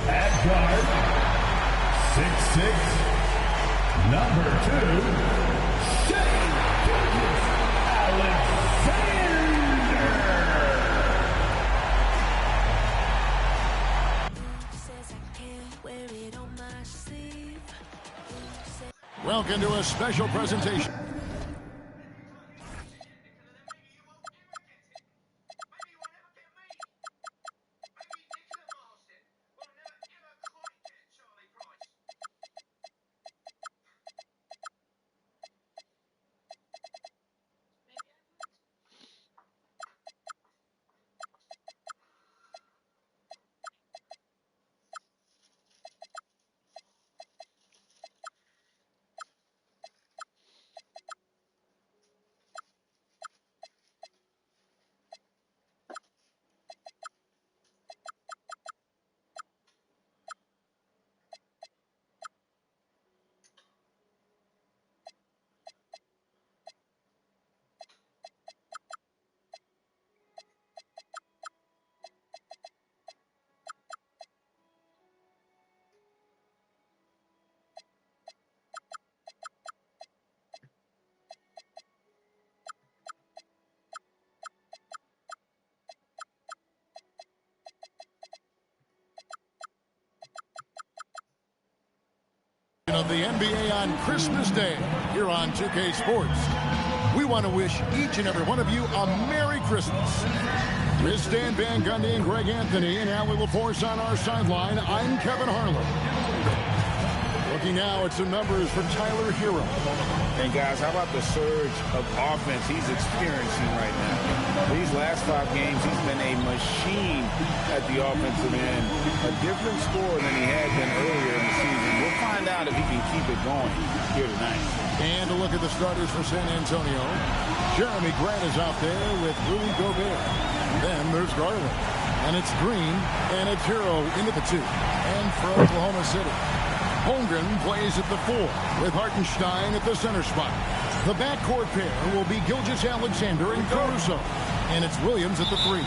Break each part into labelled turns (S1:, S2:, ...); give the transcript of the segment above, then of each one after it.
S1: At guard, 6'6", number 2, Shea Alexander.
S2: Welcome to a special presentation. Of the NBA on Christmas Day here on 2K Sports. We want to wish each and every one of you a Merry Christmas. With Stan Van Gundy and Greg Anthony and Allie LaForce on our sideline, I'm Kevin Harlan. Looking now at some numbers for Tyler Hero.
S3: And guys, how about the surge of offense he's experiencing right now? These last 5 games, he's been a machine at the offensive end. A different score than he had been earlier in the season. We'll find out if he can keep it going here tonight.
S2: And a look at the starters for San Antonio. Jeremy Grant is out there with Rudy Gobert. Then there's Garland. And it's Green. And it's Hero into the 2. And for Oklahoma City, Holmgren plays at the 4 with Hartenstein at the center spot. The backcourt pair will be Gilgeous-Alexander and Caruso. And it's Williams at the 3.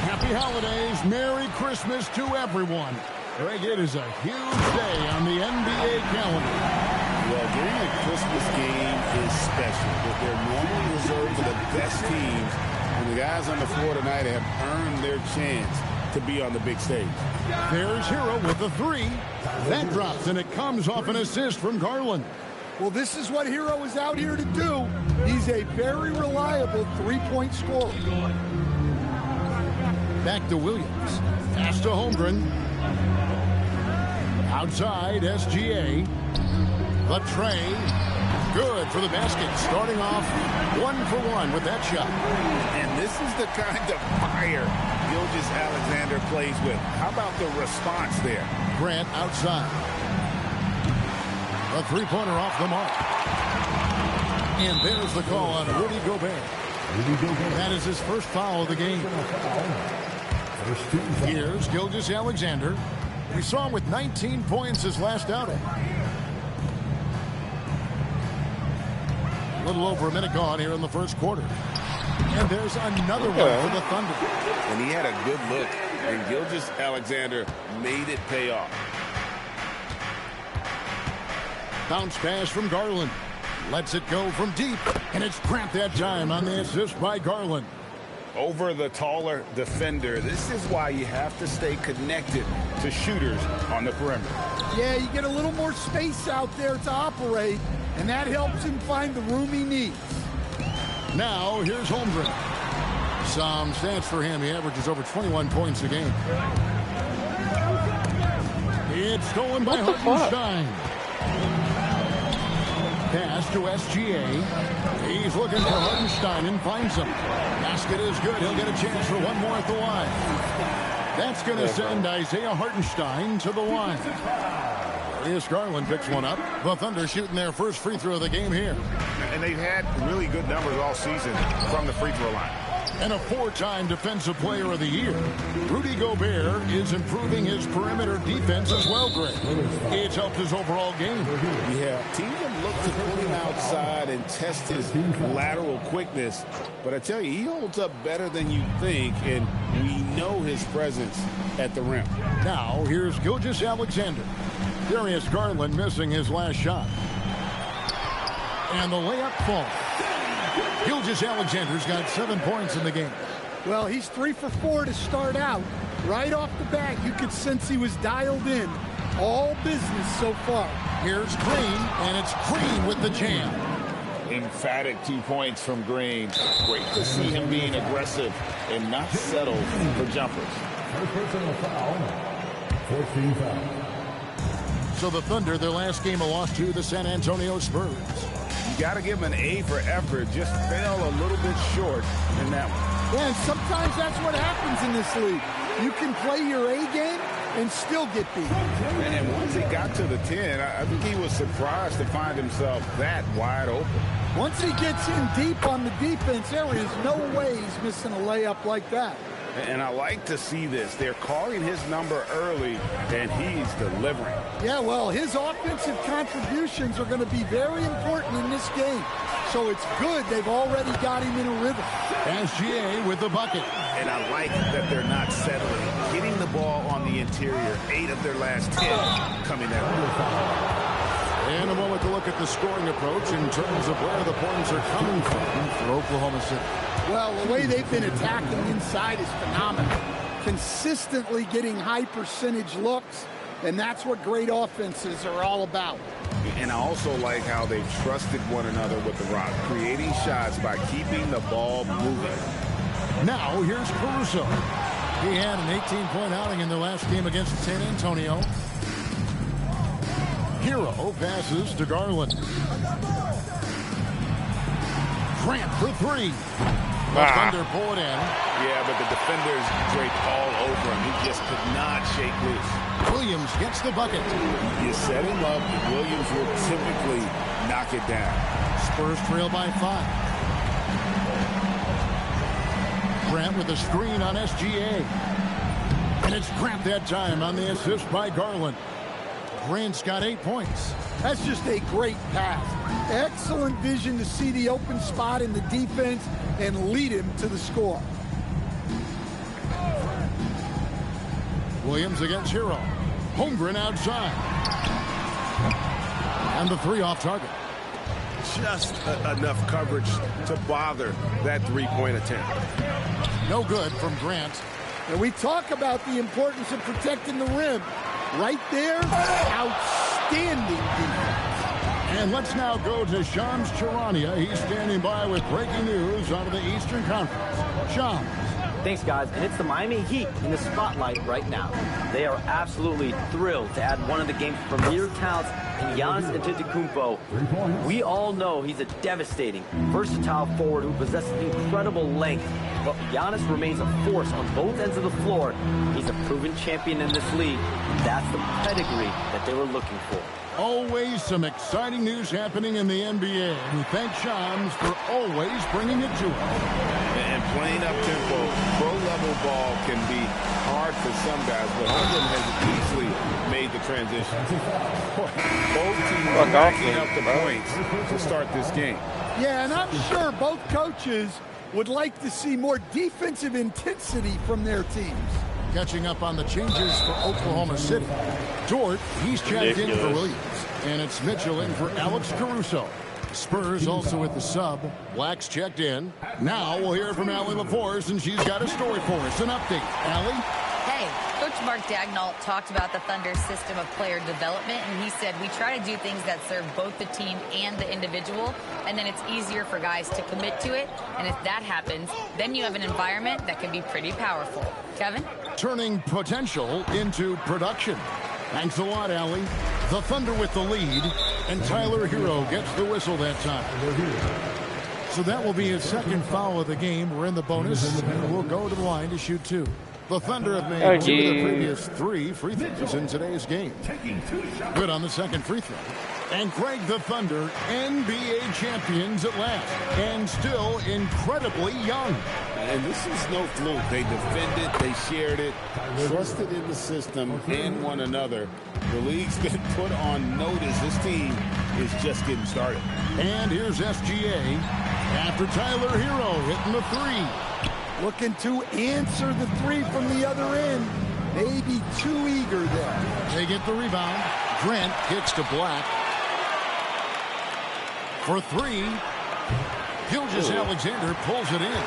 S2: Happy holidays. Merry Christmas to everyone. Greg, it is a huge day on the NBA calendar.
S3: Well, getting a Christmas game is special. But they're normally reserved for the best teams. And the guys on the floor tonight have earned their chance to be on the big stage.
S2: There's Hero with the 3. That drops, and it comes off an assist from Garland.
S4: Well, this is what Hero is out here to do. He's a very reliable three-point scorer.
S2: Back to Williams. Pass to Holmgren. Outside, SGA. The tray. Good for the basket. Starting off 1 for 1 with that shot.
S3: And this is the kind of fire Gilgeous-Alexander plays with. How about the response there?
S2: Grant outside. A three-pointer off the mark. And there's the call on Rudy Gobert. That is his first foul of the game. Here's Gilgeous-Alexander. We saw him with 19 points his last outing. A little over a minute gone here in the first quarter. And there's another one for the Thunder.
S3: And he had a good look, and Gilgeous-Alexander made it pay off.
S2: Bounce pass from Garland. Lets it go from deep, and it's Grant that time on the assist by Garland.
S3: Over the taller defender. This is why you have to stay connected to shooters on the perimeter.
S4: Yeah, you get a little more space out there to operate, and that helps him find the room he needs.
S2: Now, here's Holmgren. Some stats for him. He averages over 21 points a game. It's stolen by Hartenstein. Pass to SGA. He's looking for Hartenstein and finds him. Basket is good. He'll get a chance for one more at the line. That's going to send Isaiah Hartenstein to the line. Darius Garland picks one up. The Thunder shooting their first free throw of the game here.
S3: And they've had really good numbers all season from the free throw line.
S2: And a 4-time Defensive Player of the Year. Rudy Gobert is improving his perimeter defense as well, Greg. It's helped his overall game.
S3: Yeah, teams have looked to pull him outside and test his lateral quickness. But I tell you, he holds up better than you think, and we know his presence at the rim.
S2: Now, here's Gilgeous-Alexander. Darius Garland missing his last shot. And the layup falls. Gilgeous-Alexander's got 7 points in the game.
S4: Well, he's 3 for 4 to start out. Right off the bat, you could sense he was dialed in. All business so far.
S2: Here's Green, and it's Green with the jam.
S3: Emphatic 2 points from Green. Great to see him being aggressive and not settle for jumpers.
S1: First personal foul. 14 fouls.
S2: So the Thunder, their last game, a loss to the San Antonio Spurs.
S3: You got to give him an A for effort. Just fell a little bit short in that one.
S4: Yeah, and sometimes that's what happens in this league. You can play your A game and still get beat.
S3: And once he got to the 10, I think he was surprised to find himself that wide open.
S4: Once he gets in deep on the defense, there is no way he's missing a layup like that.
S3: And I like to see this. They're calling his number early, and he's delivering.
S4: Yeah, well, his offensive contributions are going to be very important in this game. So it's good they've already got him in a rhythm.
S2: SGA with the bucket.
S3: And I like that they're not settling. Hitting the ball on the interior, 8 of their last 10 coming that way.
S2: And a moment to look at the scoring approach in terms of where the points are coming from for Oklahoma City.
S4: Well, the way they've been attacking inside is phenomenal. Consistently getting high percentage looks, and that's what great offenses are all about.
S3: And I also like how they've trusted one another with the rock, creating shots by keeping the ball moving.
S2: Now, here's Caruso. He had an 18-point outing in their last game against San Antonio. Hero passes to Garland. Grant for 3. The Thunder pull it in.
S3: Yeah, but the defenders draped all over him. He just could not shake loose.
S2: Williams gets the bucket.
S3: You set him up, and Williams will typically knock it down.
S2: Spurs trail by 5. Grant with a screen on SGA. And it's Grant that time on the assist by Garland. Grant's got 8 points.
S4: That's just a great pass. Excellent vision to see the open spot in the defense and lead him to the score.
S2: Williams against Hero. Holmgren outside. And the 3 off target.
S3: Just enough coverage to bother that 3-point attempt.
S2: No good from Grant.
S4: And we talk about the importance of protecting the rim. Right there, outstanding defense.
S2: And let's now go to Shams Charania. He's standing by with breaking news out of the Eastern Conference. Shams.
S5: Thanks, guys. And it's the Miami Heat in the spotlight right now. They are absolutely thrilled to add one of the game's premier talents in Giannis Antetokounmpo. We all know he's a devastating, versatile forward who possesses incredible length. But Giannis remains a force on both ends of the floor. He's a proven champion in this league. That's the pedigree that they were looking for.
S2: Always some exciting news happening in the NBA. We thank Shams for always bringing it to us.
S3: And playing up tempo, pro-level ball can be hard for some guys, but Holmgren has easily made the transition. Both teams are backing up the points to start this game.
S4: Yeah, and I'm sure both coaches would like to see more defensive intensity from their teams.
S2: Catching up on the changes for Oklahoma City. Dort, he's checked in for Williams. And it's Mitchell in for Alex Caruso. Spurs also with the sub. Black's checked in. Now we'll hear from Allie LaForce, and she's got a story for us. An update. Allie?
S6: Hey, Coach Mark Daigneault talked about the Thunder's system of player development, and he said, we try to do things that serve both the team and the individual, and then it's easier for guys to commit to it. And if that happens, then you have an environment that can be pretty powerful. Kevin?
S2: Turning potential into production. Thanks a lot, Allie. The Thunder with the lead, and Tyler Hero gets the whistle that time. So that will be his second foul of the game. We're in the bonus, and we'll go to the line to shoot 2. The Thunder have made 2 of the previous 3 free throws in today's game. Good on the second free throw. And Greg, the Thunder, NBA champions at last, and still incredibly young.
S3: And this is no fluke. They defended, they shared it, trusted in the system and one another. The league's been put on notice. This team is just getting started.
S2: And here's SGA after Tyler Hero hitting the three.
S4: Looking to answer the three from the other end. Maybe too eager there.
S2: They get the rebound. Grant kicks to Black. For three, Gilgeous-Alexander pulls it in.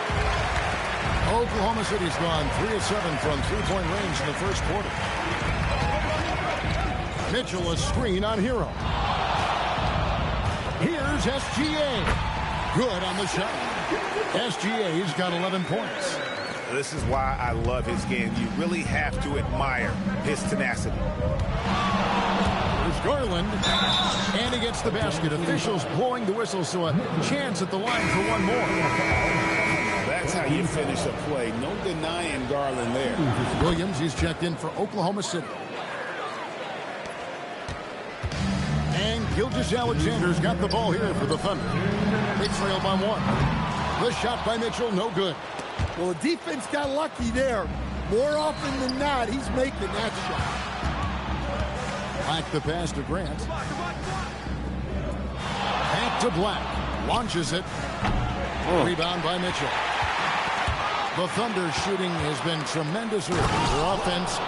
S2: Oklahoma City's gone 3 of 7 from three-point range in the first quarter. Mitchell a screen on Hero. Here's SGA. Good on the shot. SGA's got 11 points.
S3: This is why I love his game. You really have to admire his tenacity.
S2: There's Garland, and he gets the basket. Officials blowing the whistle, so a chance at the line for one more.
S3: That's how you finish a play. No denying Garland there.
S2: Williams, he's checked in for Oklahoma City. And Gilgeous-Alexander's got the ball here for the Thunder. They trail by one. The shot by Mitchell, no good.
S4: Well, the defense got lucky there. More often than not, he's making that shot.
S2: Black the pass to Grant. Back to Black. Launches it. Rebound by Mitchell. The Thunder shooting has been tremendous. Their offense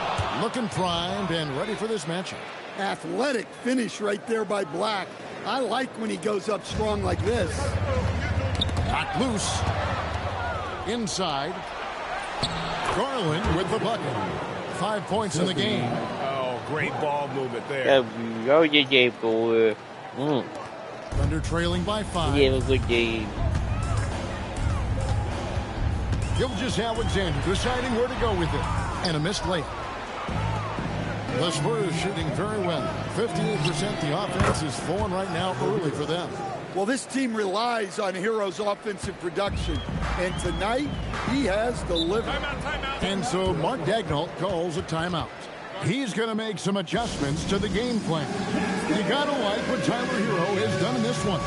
S2: looking primed and ready for this matchup.
S4: Athletic finish right there by Black. I like when he goes up strong like this.
S2: Knocked loose. Inside. Garland with the bucket. 5 points in the game.
S3: Oh, great ball movement there.
S2: Thunder trailing by 5. Gilgeous-Alexander deciding where to go with it. And a missed layup. The Spurs shooting very well. 58%. The offense is flowing right now early for them.
S4: Well, this team relies on Hero's offensive production. And tonight, he has delivered.
S2: And so Mark Daigneault calls a timeout. He's going to make some adjustments to the game plan. You got to like what Tyler Hero has done in this one.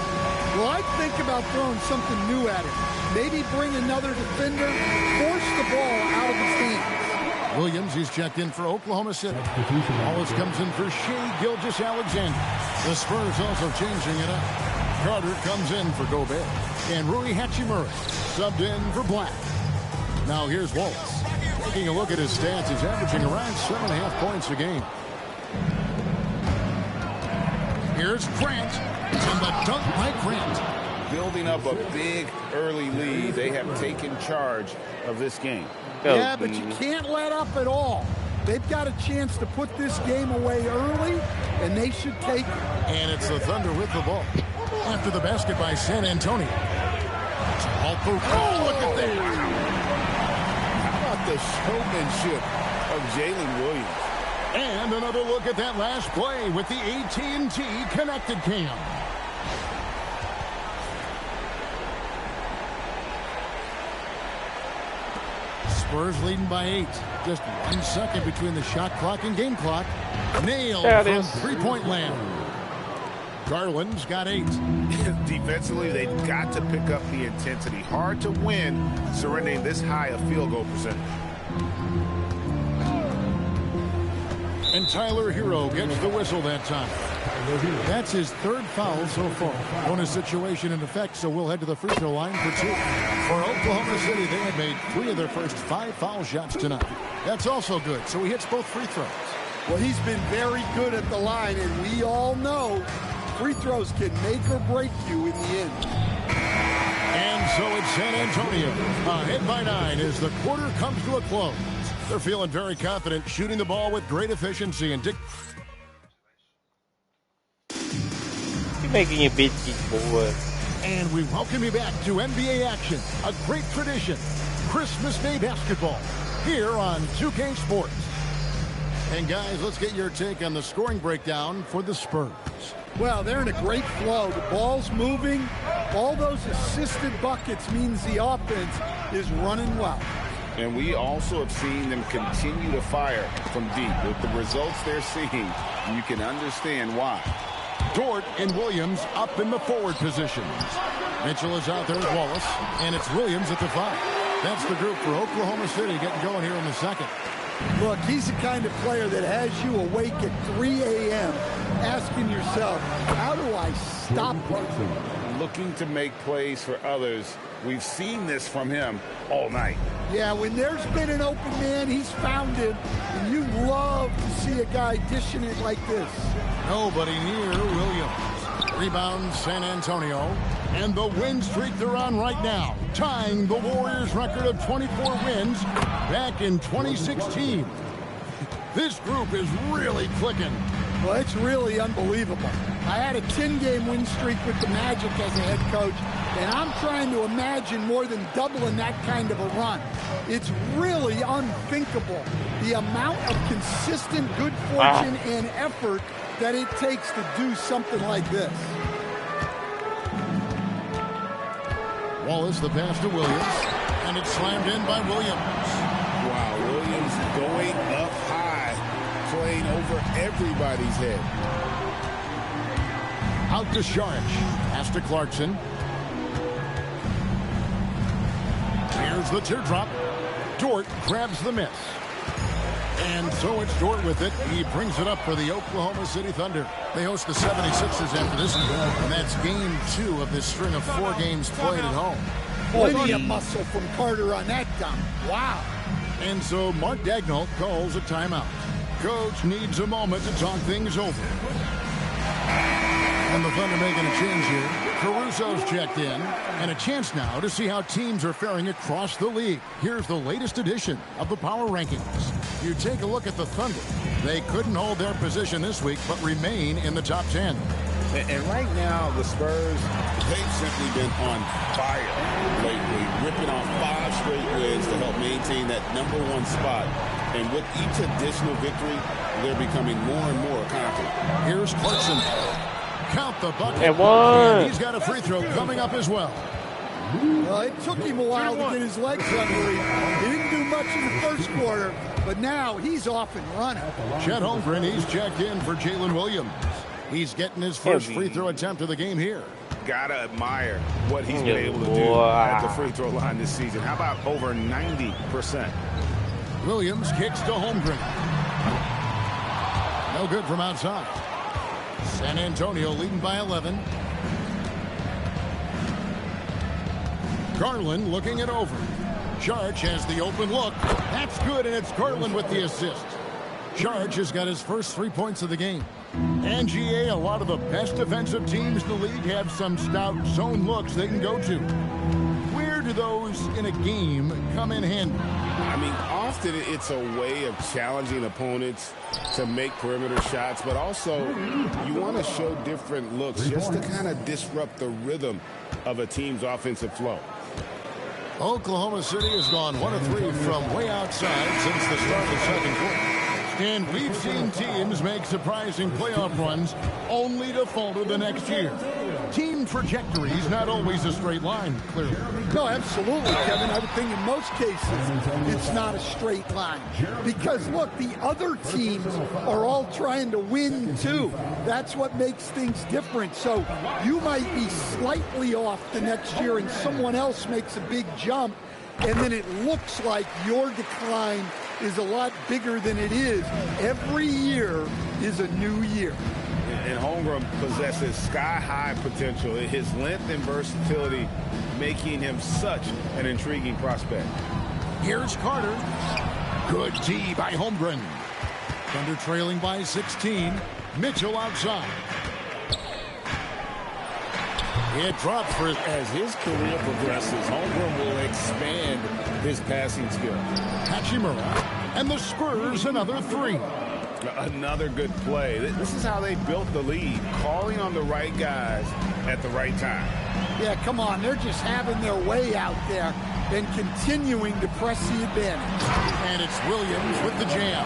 S4: Well, I think about throwing something new at him. Maybe bring another defender, force the ball out of his hands.
S2: Williams, he's checked in for Oklahoma City. Wallace comes in for Shea Gilgeous-Alexander. The Spurs also changing it up. Carter comes in for Gobert. And Rui Hachimura subbed in for Black. Now here's Wallace. Taking a look at his stats, he's averaging around 7.5 points a game. Here's Grant. And the dunk by Grant.
S3: Building up a big early lead. They have taken charge of this game.
S4: Yeah, but you can't let up at all. They've got a chance to put this game away early, and they should take it.
S2: And it's the Thunder with the ball. After the basket by San Antonio. Oh, look at that.
S3: How about the showmanship of Jalen Williams?
S2: And another look at that last play with the AT&T connected cam. Spurs leading by 8. Just 1 second between the shot clock and game clock. Nailed from three-point land. Garland's got 8.
S3: Defensively, they've got to pick up the intensity. Hard to win surrendering this high a field goal percentage.
S2: And Tyler Hero gets the whistle that time. That's his 3rd foul so far. Bonus situation in effect, so we'll head to the free throw line for 2. For Oklahoma City, they had made 3 of their first 5 foul shots tonight. That's also good, so he hits both free throws.
S4: Well, he's been very good at the line, and we all know free throws can make or break you in the end.
S2: And so it's San Antonio. Ahead by 9 as the quarter comes to a close. They're feeling very confident, shooting the ball with great efficiency. And
S7: making a big boy.
S2: And we welcome you back to NBA action, a great tradition, Christmas Day basketball, here on 2K Sports. And guys, let's get your take on the scoring breakdown for the Spurs.
S4: Well, they're in a great flow. The ball's moving. All those assisted buckets means the offense is running well.
S3: And we also have seen them continue to fire from deep. With the results they're seeing, you can understand why.
S2: Dort and Williams up in the forward positions. Mitchell is out there with Wallace, and it's Williams at the 5. That's the group for Oklahoma City getting going here in the second.
S4: Look, he's the kind of player that has you awake at 3 a.m. asking yourself, how do I stop him?
S3: Looking to make plays for others. We've seen this from him all night.
S4: Yeah, when there's been an open man, he's found him. And you love to see a guy dishing it like this.
S2: Nobody near Williams. Rebound San Antonio. And the win streak they're on right now, tying the Warriors' record of 24 wins back in 2016. This group is really clicking.
S4: Well, it's really unbelievable. I had a 10-game win streak with the Magic as a head coach, and I'm trying to imagine more than doubling that kind of a run. It's really unthinkable, the amount of consistent good fortune and effort that it takes to do something like this.
S2: Wallace, the pass to Williams, and it's slammed in by Williams.
S3: Wow, Williams going up high, playing over everybody's head.
S2: Out to Sharch, pass to Clarkson. Here's the teardrop. Dort grabs the miss. And so it's Dort with it. He brings it up for the Oklahoma City Thunder. They host the 76ers after this, and that's game 2 of this string of 4 games played at home.
S4: Plenty of muscle from Carter on that dunk. Wow.
S2: And so Mark Daigneault calls a timeout. Coach needs a moment to talk things over. And the Thunder making a change here. Caruso's checked in, and a chance now to see how teams are faring across the league. Here's the latest edition of the Power Rankings. You take a look at the Thunder. They couldn't hold their position this week, but remain in the top 10.
S3: And right now, the Spurs, they've simply been on fire lately, ripping off 5 straight wins to help maintain that #1 spot. And with each additional victory, they're becoming more and more confident.
S2: Here's Clarkson. Count the bucket.
S7: And
S2: he's got a free throw coming up as well.
S4: Well, it took him a while to get his legs under him. He didn't do much in the first quarter, but now he's off and running.
S2: Chet Holmgren, he's checked in for Jalen Williams. He's getting his first free throw attempt of the game here.
S3: Gotta admire what he's been able to do at the free throw line this season. How about over 90%?
S2: Williams kicks to Holmgren. No good from outside. San Antonio leading by 11. Garland looking it over. Sharch has the open look. That's good, and it's Garland with the assist. Sharch has got his first 3 points of the game. And GA, a lot of the best defensive teams in the league have some stout zone looks they can go to. Where do those in a game come in handy?
S3: I mean, often it's a way of challenging opponents to make perimeter shots, but also you want to show different looks just to kind of disrupt the rhythm of a team's offensive flow.
S2: Oklahoma City has gone 1 of 3 from way outside since the start of the second quarter. And we've seen teams make surprising playoff runs only to falter the next year. Team trajectory is not always a straight line, clearly.
S4: No, absolutely, Kevin. I would think in most cases it's not a straight line. Because, look, the other teams are all trying to win, too. That's what makes things different. So you might be slightly off the next year and someone else makes a big jump, and then it looks like your decline is a lot bigger than it is. Every year is a new year.
S3: And Holmgren possesses sky-high potential. His length and versatility making him such an intriguing prospect.
S2: Here's Carter. Good D by Holmgren. Thunder trailing by 16. Mitchell outside. It dropped for
S3: as his career progresses. Holmgren will expand his passing skill.
S2: Hachimura, and the Spurs another 3.
S3: Another good play. This is how they built the lead, calling on the right guys at the right time.
S4: Yeah, come on. They're just having their way out there and continuing to press the advantage.
S2: And it's Williams with the jam.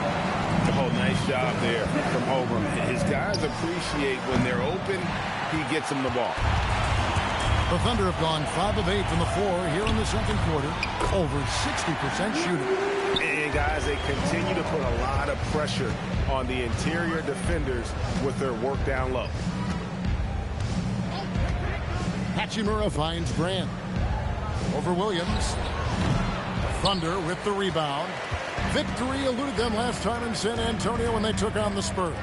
S3: Oh, nice job there from Holmgren. His guys appreciate when they're open, he gets them the ball.
S2: The Thunder have gone 5 of 8 from the floor here in the second quarter. Over 60% shooting.
S3: And guys, they continue to put a lot of pressure on the interior defenders with their work down low.
S2: Hachimura finds Grant. Over Williams. Thunder with the rebound. Victory eluded them last time in San Antonio when they took on the Spurs.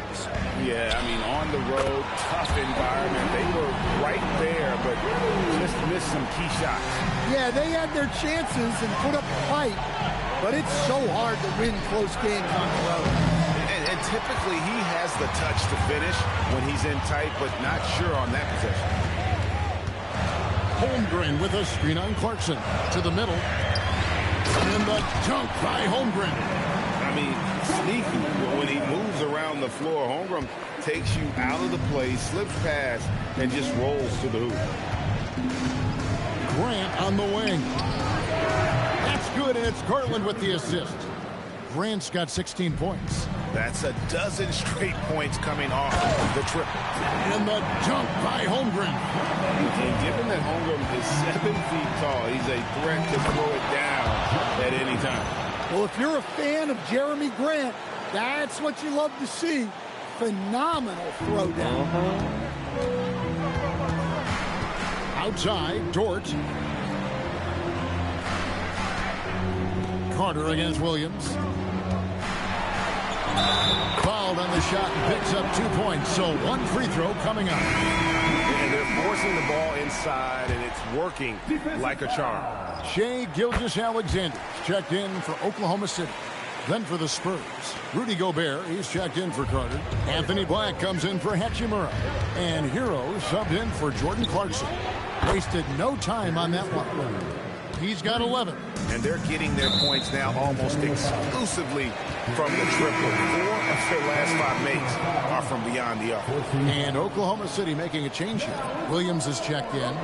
S3: Yeah, I mean, on the road, tough environment. They were right there, but just missed some key shots.
S4: Yeah, they had their chances and put up a fight, but it's so hard to win close games on the road.
S3: And typically he has the touch to finish when he's in tight, but not sure on that possession.
S2: Holmgren with a screen on Clarkson. To the middle. And the dunk by Holmgren.
S3: I mean, sneaky. When he moves around the floor, Holmgren takes you out of the play, slips past, and just rolls to the hoop.
S2: Grant on the wing. That's good, and it's Garland with the assist. Grant's got 16 points.
S3: That's a dozen straight points coming off the triple.
S2: And the dunk by Holmgren.
S3: And given that Holmgren is 7 feet tall, he's a threat to throw it down at any time.
S4: Well, if you're a fan of Jeremy Grant, that's what you love to see. Phenomenal throwdown.
S2: Outside, Dort. Carter against Williams. Fouled on the shot and picks up 2 points. So 1 free throw coming up.
S3: And they're forcing the ball inside, and it's working like a charm.
S2: Shai Gilgeous-Alexander checked in for Oklahoma City. Then for the Spurs, Rudy Gobert, he's checked in for Carter. Anthony Black comes in for Hachimura. And Hero subbed in for Jordan Clarkson. Wasted no time on that one. He's got 11.
S3: And they're getting their points now almost exclusively from the triple. 4 of their last 5 makes are from beyond the arc.
S2: And Oklahoma City making a change here. Williams is checked in.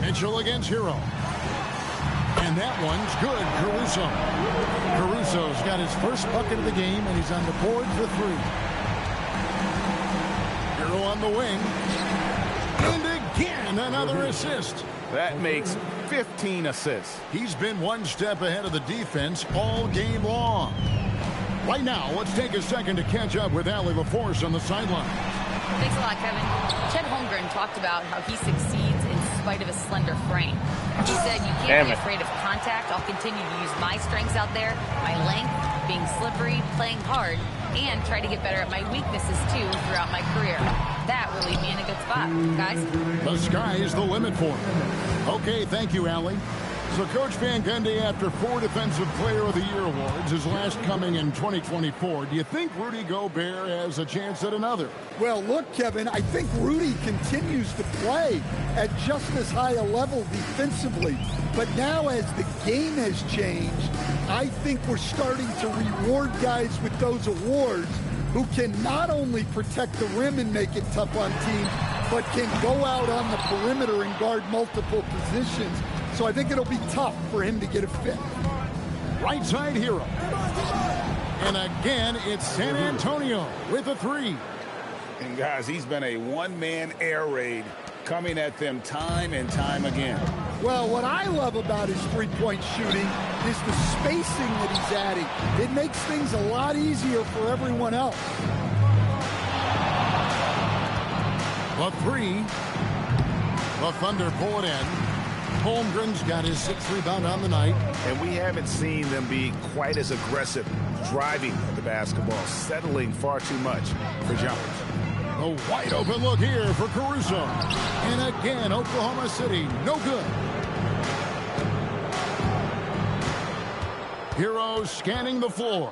S2: Mitchell against Hero. And that one's good. Caruso. Caruso's got his first bucket of the game, and he's on the board for 3. Hero on the wing. And again, another assist.
S3: That makes 15 assists.
S2: He's been 1 step ahead of the defense all game long. Right now, let's take a second to catch up with Allie LaForce on the sideline.
S6: Thanks a lot, Kevin. Chet Holmgren talked about how he succeeds in spite of a slender frame. He said, you can't be afraid of contact. I'll continue to use my strengths out there, my length, being slippery, playing hard, and try to get better at my weaknesses, too, throughout my career. That will leave me in a good spot, guys.
S2: The sky is the limit for him. Okay, thank you, Allie. So Coach Van Gundy, after 4 Defensive Player of the Year awards, his last coming in 2024, do you think Rudy Gobert has a chance at another?
S4: Well, look, Kevin, I think Rudy continues to play at just as high a level defensively. But now as the game has changed, I think we're starting to reward guys with those awards who can not only protect the rim and make it tough on teams, but can go out on the perimeter and guard multiple positions. So I think it'll be tough for him to get a fit.
S2: Right side Hero. And again, it's San Antonio with a 3.
S3: And guys, he's been a one-man air raid coming at them time and time again.
S4: Well, what I love about his three-point shooting is the spacing that he's adding. It makes things a lot easier for everyone else.
S2: The 3. The Thunder pull it in. Holmgren's got his 6th rebound on the night.
S3: And we haven't seen them be quite as aggressive driving the basketball, settling far too much for jumpers.
S2: A wide open look here for Caruso. And again, Oklahoma City, no good. Hero scanning the floor.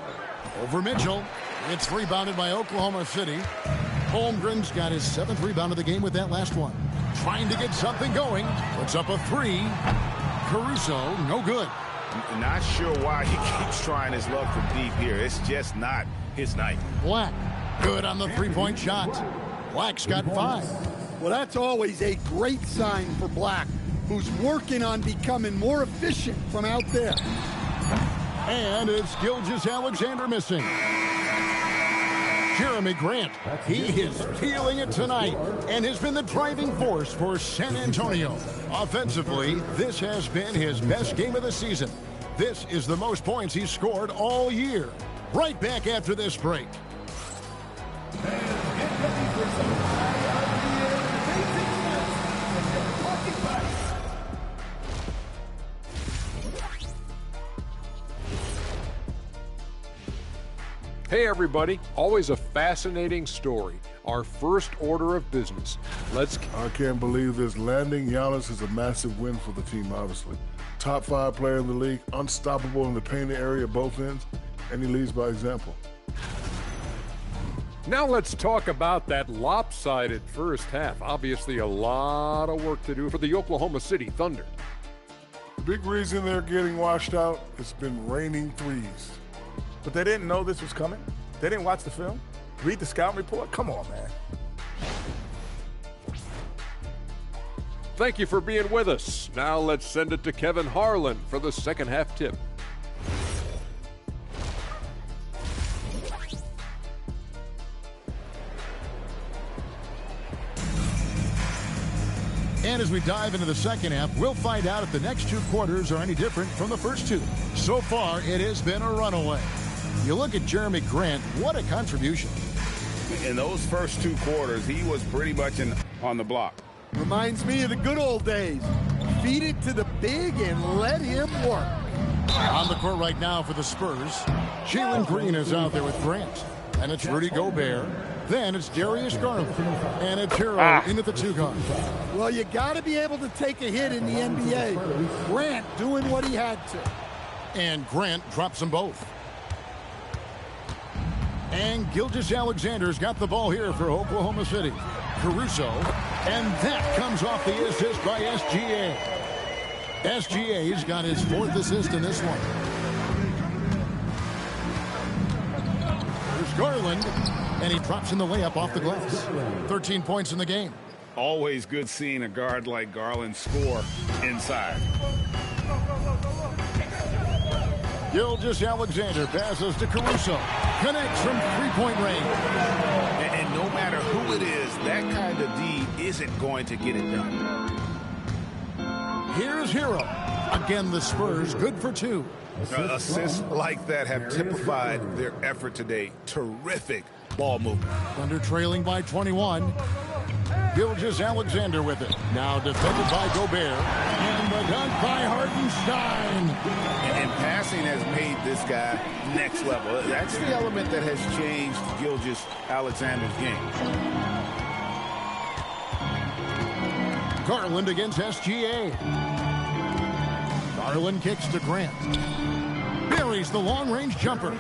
S2: Over Mitchell. It's rebounded by Oklahoma City. Holmgren's got his 7th rebound of the game with that last one. Trying to get something going. Puts up a 3. Caruso, no good.
S3: Not sure why he keeps trying his luck from deep here. It's just not his night.
S2: Black, good on the 3-point shot. Black's got 5.
S4: Well, that's always a great sign for Black, who's working on becoming more efficient from out there.
S2: And it's Gilgeous-Alexander missing. Jeremy Grant, he is feeling it tonight and has been the driving force for San Antonio. Offensively, this has been his best game of the season. This is the most points he's scored all year. Right back after this break.
S7: Hey everybody, always a fascinating story. Our first order of business.
S8: I can't believe this. Landing Giannis is a massive win for the team, obviously. Top 5 player in the league, unstoppable in the painted area at both ends, and he leads by example.
S7: Now let's talk about that lopsided first half. Obviously a lot of work to do for the Oklahoma City Thunder.
S8: The big reason they're getting washed out, it's been raining threes.
S9: But they didn't know this was coming? They didn't watch the film? Read the scouting report? Come on, man.
S7: Thank you for being with us. Now let's send it to Kevin Harlan for the second half tip.
S2: And as we dive into the second half, we'll find out if the next 2 quarters are any different from the first 2. So far, it has been a runaway. You look at Jeremy Grant, what a contribution.
S3: In those first 2 quarters, he was pretty much on the block.
S4: Reminds me of the good old days. Feed it to the big and let him work.
S2: On the court right now for the Spurs, Jalen Green is out there with Grant. And it's Rudy Gobert. Then it's Darius Garland. And it's Hero into the 2 guard.
S4: Well, you got to be able to take a hit in the NBA. Grant doing what he had to.
S2: And Grant drops them both. And Gilgeous-Alexander's got the ball here for Oklahoma City. Caruso. And that comes off the assist by SGA. SGA's got his 4th assist in this one. There's Garland. And he drops in the layup off the glass. 13 points in the game.
S3: Always good seeing a guard like Garland score inside.
S2: Gilgeous-Alexander passes to Caruso. Connects from 3-point range.
S3: And no matter who it is, that kind of D isn't going to get it done.
S2: Here's Hero. Again, the Spurs good for 2.
S3: Assists like that have typified their effort today. Terrific ball movement.
S2: Thunder trailing by 21. Gilgeous-Alexander with it. Now defended by Gobert. And the dunk by Hartenstein.
S3: And passing has made this guy next level. That's the element that has changed Gilgeous-Alexander's game.
S2: Garland against SGA. Garland kicks to Grant. Buries the long-range jumper.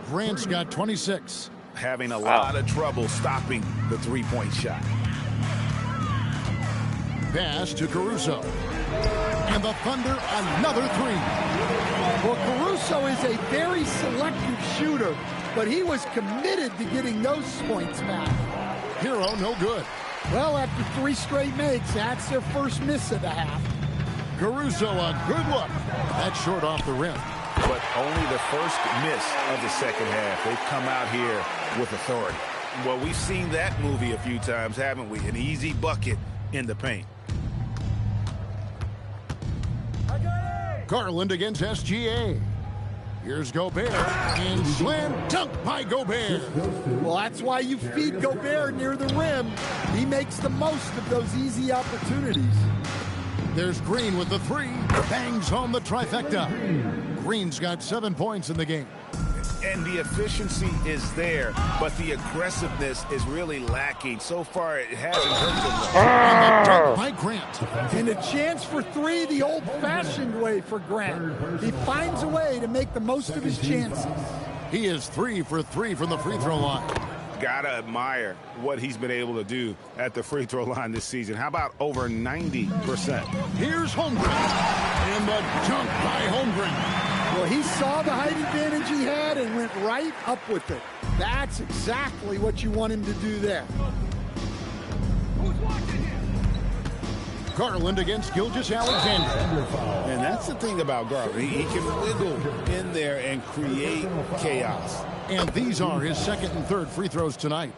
S2: Grant's got 26.
S3: Having a lot of trouble stopping the 3-point shot.
S2: Pass to Caruso. And the Thunder another 3.
S4: Well, Caruso is a very selective shooter, but he was committed to getting those points back.
S2: Hero no good.
S4: Well, after 3 straight makes, that's their first miss of the half.
S2: Caruso a good look. That's short off the rim.
S3: But only the first miss of the second half. They've come out here with authority. Well, we've seen that movie a few times, haven't we? An easy bucket in the paint.
S2: Garland against SGA. Here's Gobert. And slam dunk by Gobert.
S4: Well, that's why you feed Gobert near the rim. He makes the most of those easy opportunities.
S2: There's Green with the 3. Bangs home the trifecta. Green's got 7 points in the game.
S3: And the efficiency is there, but the aggressiveness is really lacking. So far, it hasn't hurt them.
S2: And the dunk by Grant.
S4: And a chance for 3 the old-fashioned way for Grant. He finds a way to make the most of his chances.
S2: He is 3 for 3 from the free throw line.
S3: Gotta admire what he's been able to do at the free throw line this season. How about over 90%?
S2: Here's Holmgren. And the dunk by Holmgren.
S4: Well, he saw the height advantage he had and went right up with it. That's exactly what you want him to do there.
S2: Garland against Gilgeous-Alexander.
S3: And that's the thing about Garland. He can wiggle in there and create chaos.
S2: And these are his 2nd and 3rd free throws tonight.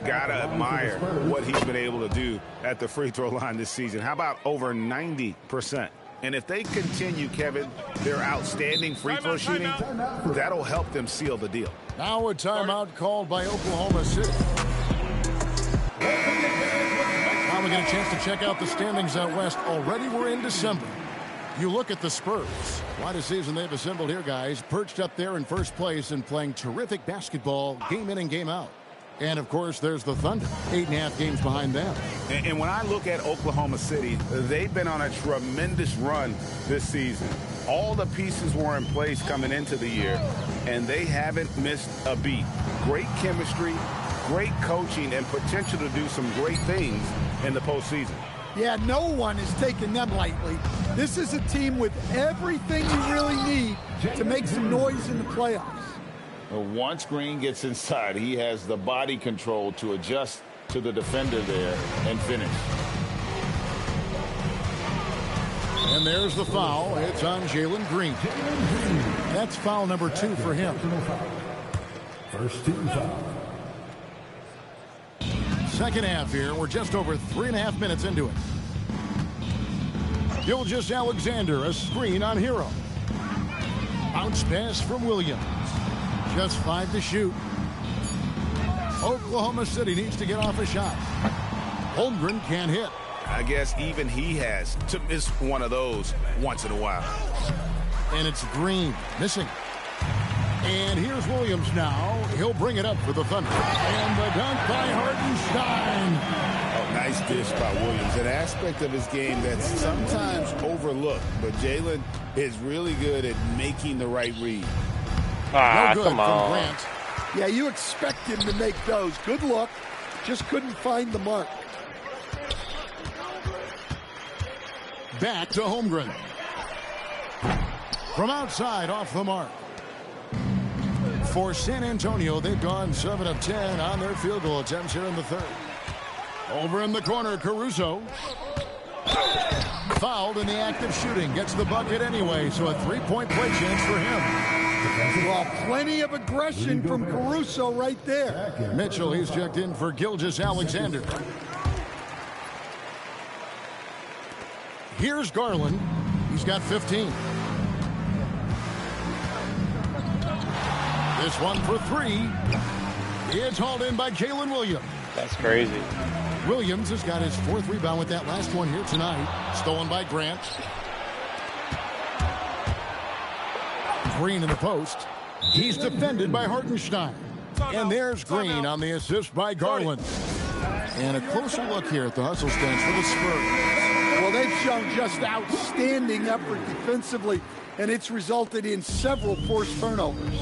S3: Gotta admire what he's been able to do at the free throw line this season. How about over 90%? And if they continue, Kevin, their outstanding free throw shooting, that'll help them seal the deal.
S2: Now a timeout called by Oklahoma City. Now we get a chance to check out the standings out west. Already we're in December. You look at the Spurs. What a season they've assembled here, guys. Perched up there in first place and playing terrific basketball game in and game out. And, of course, there's the Thunder. 8.5 games behind them.
S3: And when I look at Oklahoma City, they've been on a tremendous run this season. All the pieces were in place coming into the year, and they haven't missed a beat. Great chemistry, great coaching, and potential to do some great things in the postseason.
S4: Yeah, no one is taking them lightly. This is a team with everything you really need to make some noise in the playoffs.
S3: Once Green gets inside, he has the body control to adjust to the defender there and finish.
S2: And there's the foul. It's on Jalen Green. That's foul number 2 for him.
S1: First team foul.
S2: Second half here. We're just over 3.5 minutes into it. Gilgeous-Alexander, a screen on Hero. Bounce pass from Williams. Just 5 to shoot. Oklahoma City needs to get off a shot. Holmgren can't hit.
S3: I guess even he has to miss one of those once in a while.
S2: And it's Green missing. And here's Williams now. He'll bring it up for the Thunder. And the dunk by Hartenstein.
S3: Oh, nice dish by Williams. An aspect of his game that's sometimes overlooked. But Jalen is really good at making the right read.
S2: No good from Grant.
S4: Yeah, you expect him to make those. Good look. Just couldn't find the mark.
S2: Back to Holmgren. From outside, off the mark. For San Antonio, they've gone 7 of 10 on their field goal attempts here in the third. Over in the corner, Caruso. Fouled in the act of shooting. Gets the bucket anyway, so a 3-point play chance for him.
S4: Well, plenty of aggression from Caruso right there.
S2: Mitchell, he's checked in for Gilgeous-Alexander. Here's Garland. He's got 15. This one for 3. It's hauled in by Jalen Williams.
S10: That's crazy.
S2: Williams has got his 4th rebound with that last one here tonight. Stolen by Grant. Green in the post. He's defended by Hartenstein. And there's Green on the assist by Garland. And a closer look here at the hustle stance for the Spurs.
S4: Well, they've shown just outstanding effort defensively, and it's resulted in several forced turnovers.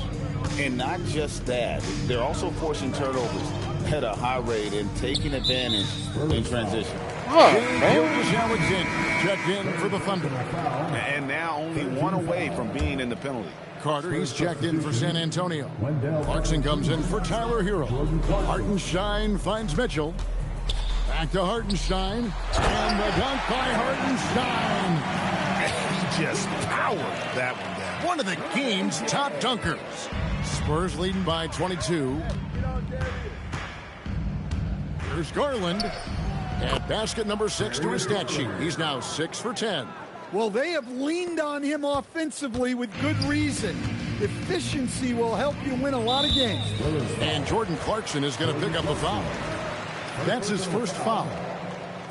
S3: And not just that, they're also forcing turnovers at a high rate and taking advantage in transition.
S2: Gilgeous-Alexander checked in for the Thunder.
S3: And now only 1 away from being in the penalty.
S2: Carter, he's checked in for San Antonio. Clarkson comes in for Tyler Hero. Hartenstein finds Mitchell. Back to Hartenstein. And the dunk by Hartenstein.
S3: He just powered that one down.
S2: One of the game's top dunkers. Spurs leading by 22. Here's Garland. At basket number 6 to his stat sheet. He's now 6 for 10.
S4: Well, they have leaned on him offensively with good reason. Efficiency will help you win a lot of games.
S2: And Jordan Clarkson is going to pick up a foul. That's his first foul.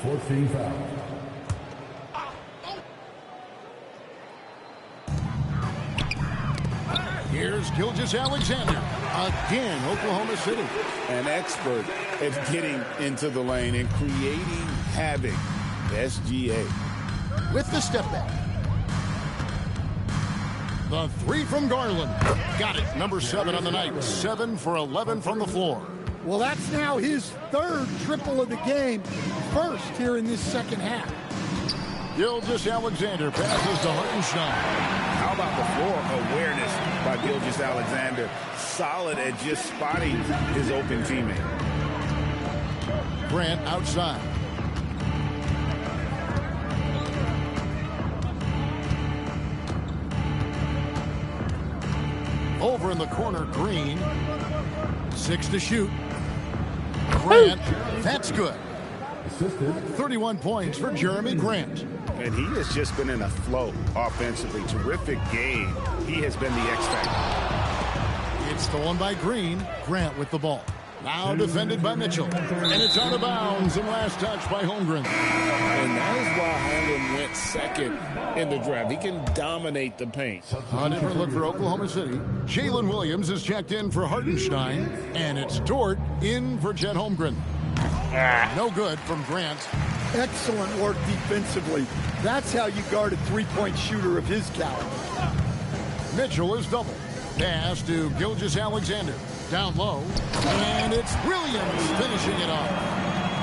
S1: 14 foul.
S2: Here's Gilgeous-Alexander. Again, Oklahoma City.
S3: An expert at getting into the lane and creating havoc. SGA.
S2: With the step back. The 3 from Garland. Got it. Number 7 on the night. 7 for 11 from the floor.
S4: Well, that's now his 3rd triple of the game. First here in this second half.
S2: Gilgeous-Alexander passes to Hartenstein.
S3: How about the floor awareness by Gilgeous-Alexander? Solid at just spotting his open teammate.
S2: Grant outside. Over in the corner, Green. 6 to shoot. Grant, that's good. 31 points for Jeremy Grant.
S3: And he has just been in a flow offensively. Terrific game. He has been the X factor.
S2: It's stolen by Green. Grant with the ball. Now defended by Mitchell. And it's out of bounds and last touch by Holmgren.
S3: And that is why Holmgren went second in the draft. He can dominate the paint.
S2: A different look for Oklahoma City. Jalen Williams is checked in for Hartenstein. And it's Dort in for Chet Holmgren. No good from Grant.
S4: Excellent work defensively. That's how you guard a three-point shooter of his caliber.
S2: Mitchell is double. Pass to Gilgeous-Alexander. Down low. And it's Williams finishing it off.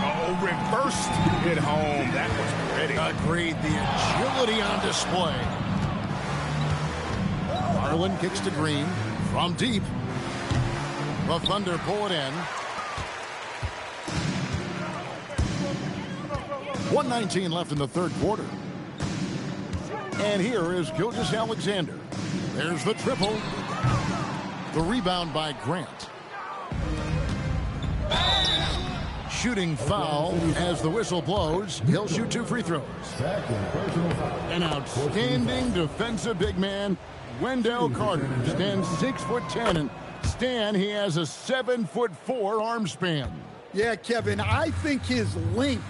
S3: Oh, reversed it home. That was pretty.
S2: Agreed. The agility on display. Garland kicks to Green from deep. The Thunder pull it in. 1:19 left in the third quarter. And here is Gilgeous-Alexander. There's the triple. The rebound by Grant. Shooting foul as the whistle blows. He'll shoot 2 free throws. An outstanding defensive big man, Wendell Carter, stands 6'10", and Stan, he has a 7'4" arm span.
S4: Yeah, Kevin, I think his length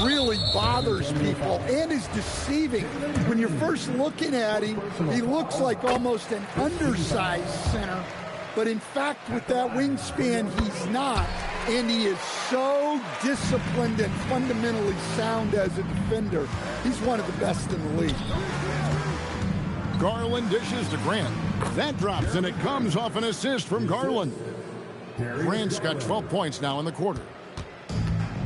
S4: really bothers people and is deceiving. When you're first looking at him, he looks like almost an undersized center. But in fact, with that wingspan, he's not. And he is so disciplined and fundamentally sound as a defender. He's one of the best in the league.
S2: Garland dishes to Grant. That drops, and it comes off an assist from Garland. Grant's got 12 points now in the quarter.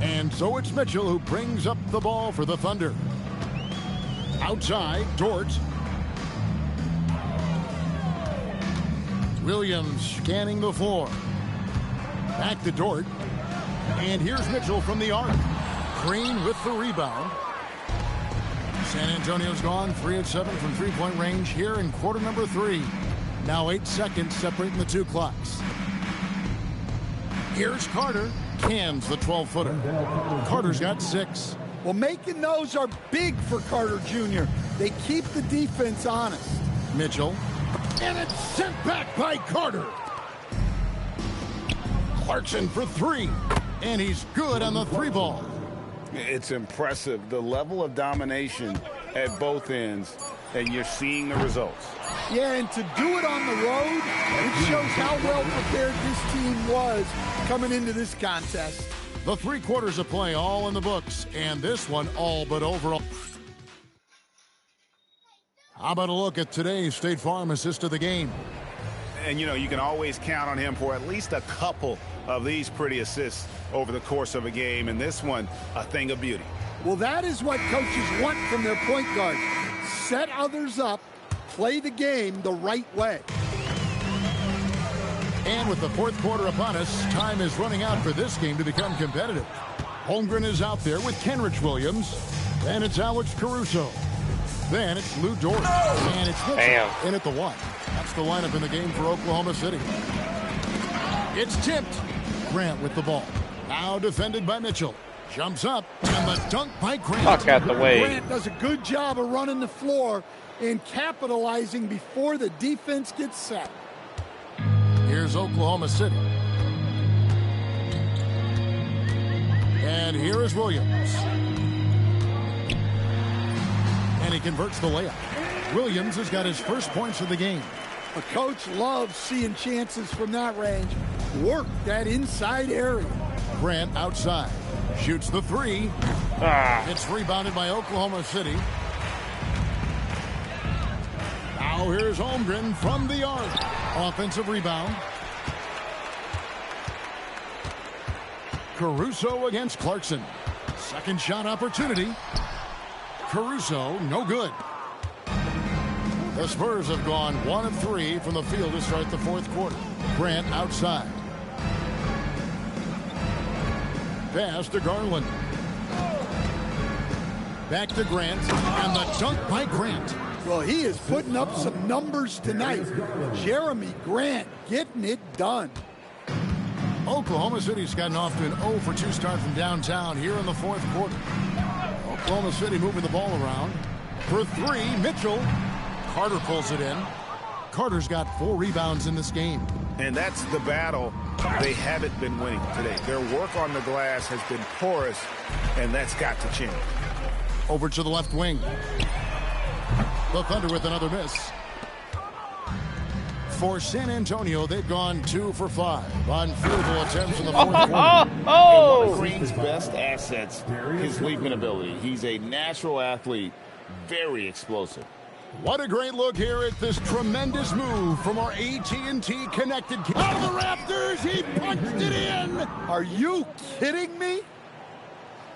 S2: And so it's Mitchell who brings up the ball for the Thunder. Outside, Dort. Williams scanning the floor. Back to Dort. And here's Mitchell from the arc. Green with the rebound. San Antonio's gone 3 of 7 from three-point range here in quarter number 3. Now 8 seconds separating the two clocks. Here's Carter. Cans the 12-footer. Carter's got 6.
S4: Well, making those are big for Carter Jr. They keep the defense honest.
S2: Mitchell. And it's sent back by Carter. Clarkson for 3. And he's good on the 3-ball.
S3: It's impressive, the level of domination at both ends, and you're seeing the results.
S4: Yeah, and to do it on the road, it shows how well prepared this team was coming into this contest.
S2: The 3 quarters of play all in the books, and this one all but over. How about a look at today's State Farm assist of the game?
S3: And, you know, you can always count on him for at least a couple of these pretty assists over the course of a game, and this one, a thing of beauty.
S4: Well, that is what coaches want from their point guard. Set others up, play the game the right way.
S2: And with the fourth quarter upon us, time is running out for this game to become competitive. Holmgren is out there with Kenrich Williams. Then it's Alex Caruso. Then it's Lou Dort. And it's Mitchell in at the 1. That's the lineup in the game for Oklahoma City. It's tipped. Grant with the ball. Now defended by Mitchell. Jumps up, and the dunk by Grant.
S10: Fuck out the way.
S4: Grant does a good job of running the floor and capitalizing before the defense gets set.
S2: Here's Oklahoma City. And here is Williams. And he converts the layup. Williams has got his first points of the game.
S4: A coach loves seeing chances from that range. Work that inside area.
S2: Grant outside. Shoots the 3. It's rebounded by Oklahoma City. Now here's Holmgren from the arc. Offensive rebound. Caruso against Clarkson. Second shot opportunity. Caruso, no good. The Spurs have gone 1 of 3 from the field to start the fourth quarter. Grant outside. Pass to Garland. Back to Grant. And the dunk by Grant.
S4: Well, he is putting up some numbers tonight. Jeremy Grant getting it done.
S2: Oklahoma City's gotten off to an 0 for 2 start from downtown here in the fourth quarter. Oklahoma City moving the ball around. For 3, Mitchell. Carter pulls it in. Carter's got 4 rebounds in this game.
S3: And that's the battle they haven't been winning today. Their work on the glass has been porous, and that's got to change.
S2: Over to the left wing. The Thunder with another miss. For San Antonio, they've gone 2 for 5 on field goal attempts in the fourth quarter.
S3: One of Green's best assets, his leaping ability. He's a natural athlete, very explosive.
S2: What a great look here at this tremendous move from our AT&T connected. Out of the rafters, he punched it in.
S4: Are you kidding me?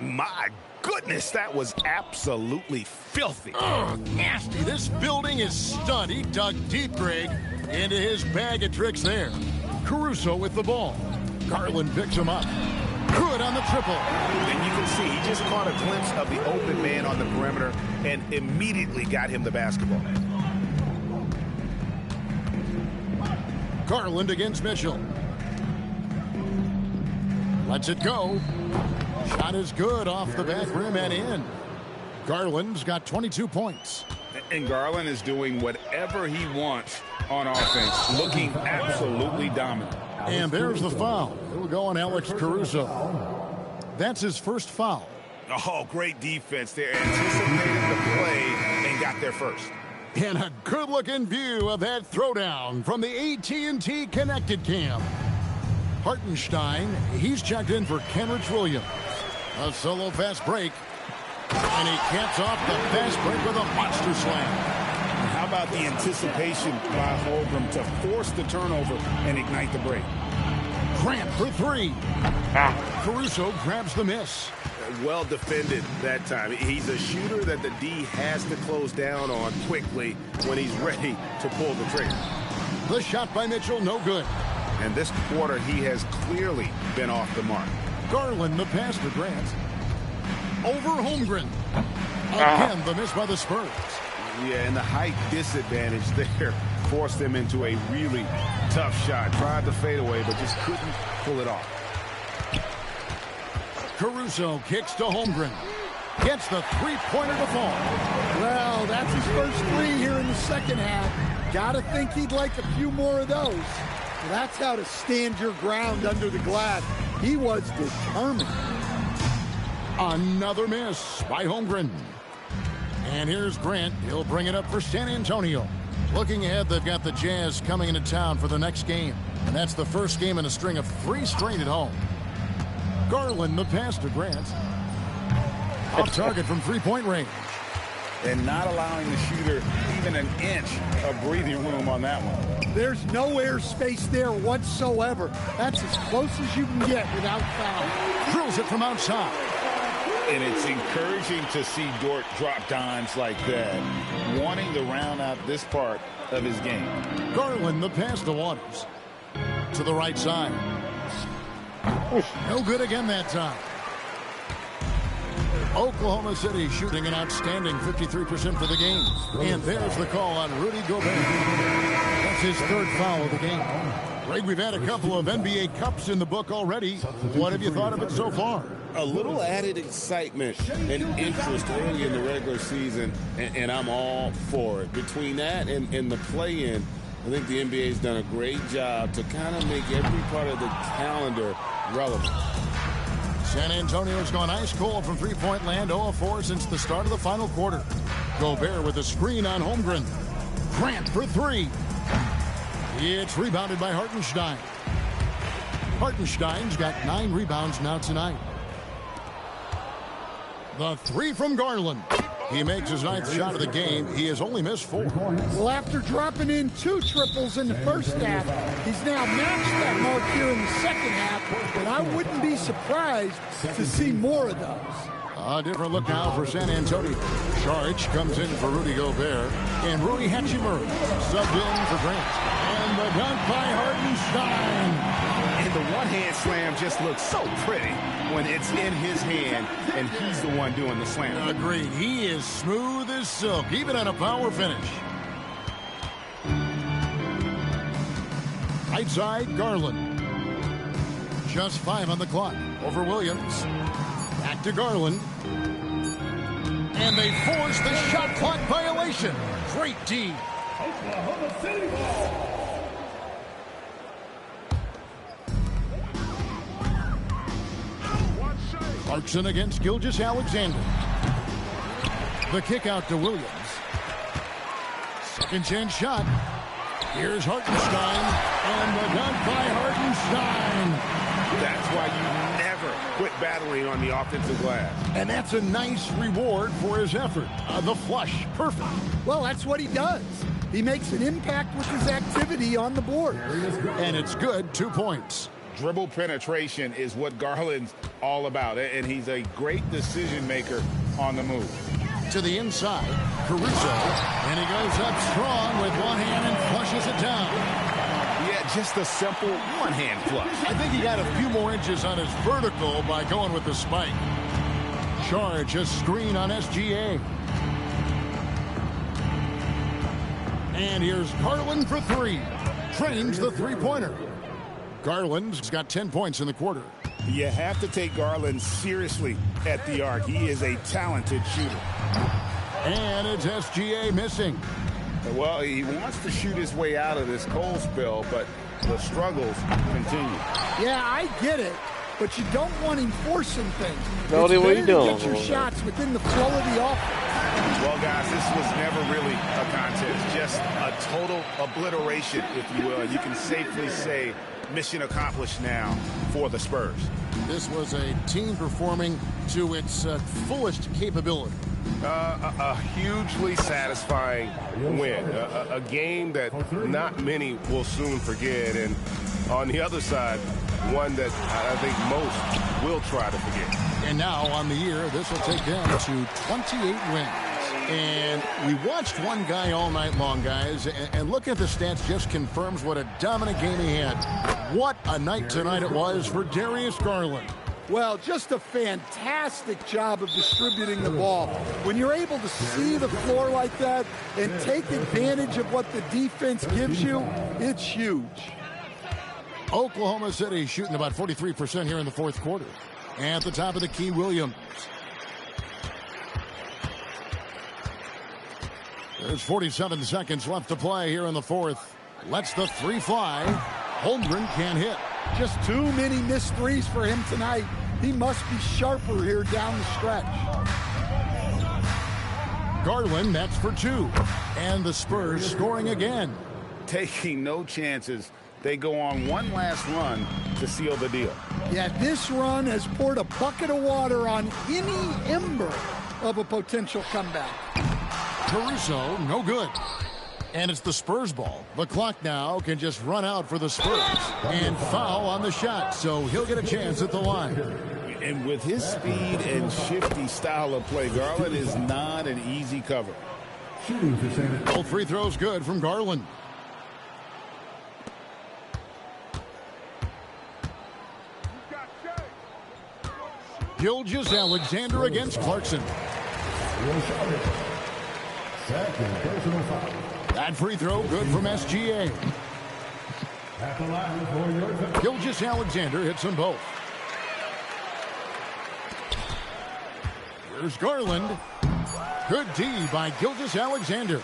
S3: My goodness, that was absolutely filthy.
S2: Nasty. This building is stunned. He dug deep, Greg, into his bag of tricks there. Caruso with the ball. Garland picks him up. Good on the triple.
S3: And you can see he just caught a glimpse of the open man on the perimeter and immediately got him the basketball.
S2: Garland against Mitchell. Lets it go. Shot is good off the back rim and in. Garland's got 22 points.
S3: And Garland is doing whatever he wants on offense, looking absolutely dominant.
S2: And there's the foul. It'll go on Alex Caruso. That's his first foul.
S3: Oh, great defense there. Anticipated the play and got there first.
S2: And a good-looking view of that throwdown from the AT&T connected cam. Hartenstein, he's checked in for Kenrich Williams. A solo fast break. And he caps off the fast break with a monster slam.
S3: How about the anticipation by Holmgren to force the turnover and ignite the break?
S2: Grant for 3. Caruso grabs the miss.
S3: Well defended that time. He's a shooter that the D has to close down on quickly when he's ready to pull the trigger.
S2: The shot by Mitchell, no good.
S3: And this quarter, he has clearly been off the mark.
S2: Garland, the pass to Grant. Over Holmgren. Again, the miss by the Spurs.
S3: Yeah, and the height disadvantage there forced them into a really tough shot. Tried to fade away, but just couldn't pull it off.
S2: Caruso kicks to Holmgren. Gets the three-pointer to fall.
S4: Well, that's his first 3 here in the second half. Gotta think he'd like a few more of those. That's how to stand your ground under the glass. He was determined.
S2: Another miss by Holmgren. And here's Grant. He'll bring it up for San Antonio. Looking ahead, they've got the Jazz coming into town for the next game. And that's the first game in a string of 3 straight at home. Garland, the pass to Grant. Off target from three-point range.
S3: And not allowing the shooter even an inch of breathing room on that one.
S4: There's no air space there whatsoever. That's as close as you can get without foul.
S2: Drills it from outside.
S3: And it's encouraging to see Dort drop dimes like that, wanting to round out this part of his game.
S2: Garland, the pass to Waters. To the right side. No good again that time. Oklahoma City shooting an outstanding 53% for the game. And there's the call on Rudy Gobert. That's his 3rd foul of the game. Greg, we've had a couple of NBA Cups in the book already. What have you thought of it so far?
S3: A little added excitement and interest early in the regular season, and I'm all for it. Between that and the play-in, I think the NBA's done a great job to kind of make every part of the calendar relevant.
S2: San Antonio's gone ice cold from three-point land, 0-4 since the start of the final quarter. Gobert with a screen on Holmgren. Grant for 3. It's rebounded by Hartenstein. Hartenstein's got 9 rebounds now tonight. The 3 from Garland. He makes his 9th shot of the game. He has only missed 4.
S4: Well, after dropping in 2 triples in the first half, he's now matched that mark here in the second half, and I wouldn't be surprised to see more of those.
S2: A different look now for San Antonio. Saric comes in for Rudy Gobert, and Rui Hachimura subbed in for Grant. And the dunk by Hartenstein.
S3: And the one-hand slam just looks so pretty when it's in his hand, and he's the one doing the slam.
S2: Agreed. He is smooth as silk, even on a power finish. Right side, Garland. Just 5 on the clock. Over Williams. Back to Garland. And they force the shot clock violation. Great D.
S1: Oklahoma City ball.
S2: Clarkson against Gilgeous-Alexander. The kick out to Williams. Second chance shot. Here's Hartenstein, and the dunk by Hartenstein.
S3: That's why you never quit battling on the offensive glass.
S2: And that's a nice reward for his effort. The flush, perfect.
S4: Well, that's what he does. He makes an impact with his activity on the board.
S2: And it's good, 2 points.
S3: Dribble penetration is what Garland's all about, and he's a great decision maker on the move.
S2: To the inside, Caruso, and he goes up strong with one hand and flushes it down.
S3: Yeah, just a simple one-hand flush.
S2: I think he got a few more inches on his vertical by going with the spike. Charge a screen on SGA. And here's Garland for three. Trains the three-pointer. Garland's got 10 points in the quarter.
S3: You have to take Garland seriously at the arc. He is a talented shooter.
S2: And it's SGA missing.
S3: Well, he wants to shoot his way out of this cold spell, but the struggles continue.
S4: Yeah, I get it, but you don't want him forcing things.
S10: Jody, what are you doing?
S4: Get your shots within the flow of the offense.
S3: Well, guys, this was never really a contest, just a total obliteration, if you will. You can safely say mission accomplished now for the Spurs.
S2: This was a team performing to its fullest capability.
S11: A hugely satisfying win. A game that not many will soon forget. And on the other side, one that I think most will try to forget.
S2: And now on the year, this will take them to 28 wins. And we watched one guy all night long, guys, and looking at the stats just confirms what a dominant game he had. What a night tonight it was for Darius Garland.
S4: Well, just a fantastic job of distributing the ball. When you're able to see the floor like that and take advantage of what the defense gives you, it's huge.
S2: Oklahoma City shooting about 43% here in the fourth quarter. At the top of the key, Williams. There's 47 seconds left to play here in the fourth. Lets the three fly. Holmgren can't hit.
S4: Just too many missed threes for him tonight. He must be sharper here down the stretch.
S2: Garland, that's for two. And the Spurs scoring again.
S3: Taking no chances. They go on one last run to seal the deal.
S4: Yeah, this run has poured a bucket of water on any ember of a potential comeback.
S2: Caruso, no good. And it's the Spurs ball. The clock now can just run out for the Spurs. And foul on the shot, so he'll get a chance at the line.
S3: And with his speed and shifty style of play, Garland is not an easy cover.
S2: Both free throws good from Garland. Gilgeous-Alexander against Clarkson. That free throw good from SGA. Gilgeous-Alexander hits them both. Here's Garland. Good D by Gilgeous-Alexander.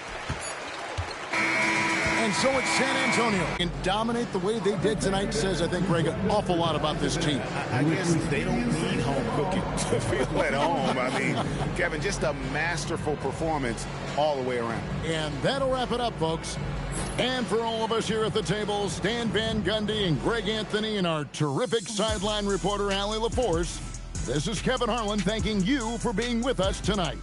S2: And so it's San Antonio. And dominate the way they did tonight says, I think, Greg, an awful lot about this team.
S3: I guess they don't need home cooking to feel at home. I mean, Kevin, just a masterful performance all the way around.
S2: And that'll wrap it up, folks. And for all of us here at the table, Stan Van Gundy and Greg Anthony and our terrific sideline reporter, Allie LaForce, this is Kevin Harlan thanking you for being with us tonight.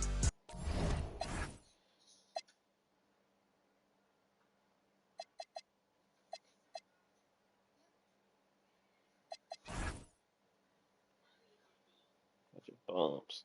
S10: Bumps.